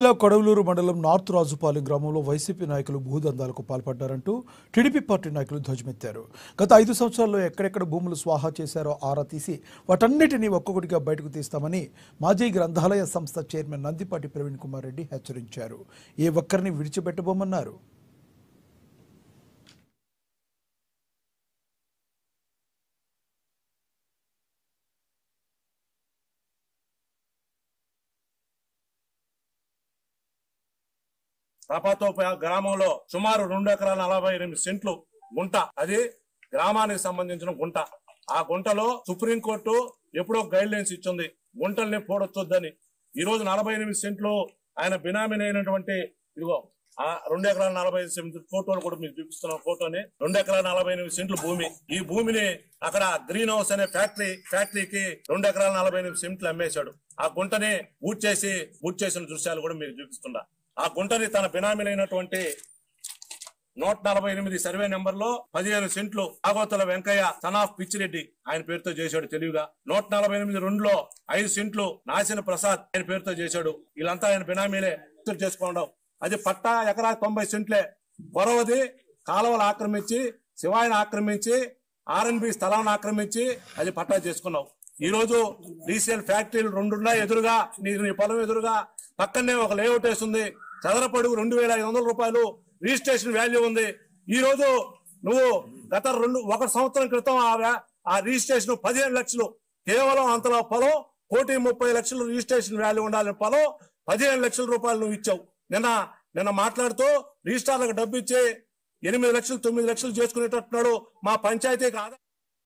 కొడవలూరు మండలం నార్త్ రాజుపాలెం గ్రామంలో వైసీపీ నాయకులు భూదందాలకు పాల్పడ్డారంటూ టీడీపీ పార్టీ నాయకులు ధ్వజమెత్తారు. గత 5 సంవత్సరాల్లో ఎక్కడెక్కడ భూములు స్వాహా చేశారో ఆరా తీసి వాటన్నిటినీ ఒక్కొక్కటిగా బయటకు తీస్తామని మాజీ గ్రంథాలయ సంస్థ చైర్మన్ నందిపాటి ప్రవీణ్ కుమార్ రెడ్డి హెచ్చరించారు. ఏ ఒక్కరిని విడిచిపెట్టబోమన్నారు. రాపాతోప గ్రామంలో సుమారు 2 ఎకరాల 48 సెంట్లు గుంట, అది గ్రామానికి సంబంధించిన గుంట. ఆ గుంటలో సుప్రీంకోర్టు ఎప్పుడో గైడ్ లైన్స్ ఇచ్చింది గుంటల్ని పోడొచ్చొద్దని. ఈ రోజు 48 సెంట్లు ఆయన బినామీ అయినటువంటి ఇదిగో ఆ 2 ఎకరాల 45 సెంట్లు ఫోటోలు కూడా మీకు చూపిస్తున్న ఫోటోని 2 ఎకరాల 48 సెంట్లు భూమి. ఈ భూమిని అక్కడ గ్రీన్ హౌస్ అనే ఫ్యాక్టరీకి 2 ఎకరాల 48 సెంట్లు అమ్మేశాడు. ఆ గుంటని బూట్ చేసిన దృశ్యాలు కూడా మీకు చూపిస్తున్నా. ఆ గుంటని తన బినామీలైనటువంటి 148 సర్వే నెంబర్ లో 15 సెంట్లు ఆగోతల వెంకయ్య సనాఫ్ పిచ్చిరెడ్డి ఆయన పేరుతో చేశాడు తెలివిగా. 148 2లో 5 సెంట్లు నాసిన ప్రసాద్ ఆయన పేరుతో చేశాడు. వీళ్ళంతా ఆయన బినామీలే చేసుకోవడం. అది పట్టా ఎకరా 90 సెంట్లే. పొరవది కాలువలు ఆక్రమించి, శివాయిని ఆక్రమించి, ఆర్ఎన్బి స్థలాన్ని ఆక్రమించి అది పట్టా చేసుకున్నావు. ఈ రోజు డీసీఎల్ ఫ్యాక్టరీలు 2 ఉన్నాయి ఎదురుగా, నీ పొలం ఎదురుగా. పక్కనే ఒక లేఅవుట్ వేస్తుంది. చదరపడుగు 2500 రూపాయలు రిజిస్ట్రేషన్ వాల్యూ ఉంది. ఈ రోజు నువ్వు గత 1 సంవత్సరం క్రితం ఆ రిజిస్ట్రేషన్ 15 లక్షలు, కేవలం అంతలో పొలం 1,30,00,000 రిజిస్ట్రేషన్ వాల్యూ ఉండాలని పొలం 15 లక్షల రూపాయలు నువ్వు ఇచ్చావు. నిన్న మాట్లాడుతూ రిజిస్ట్రార్లకు డబ్బు ఇచ్చి 8 లక్షలు 9 లక్షలు చేసుకునేటట్టున్నాడు. మా పంచాయతీకి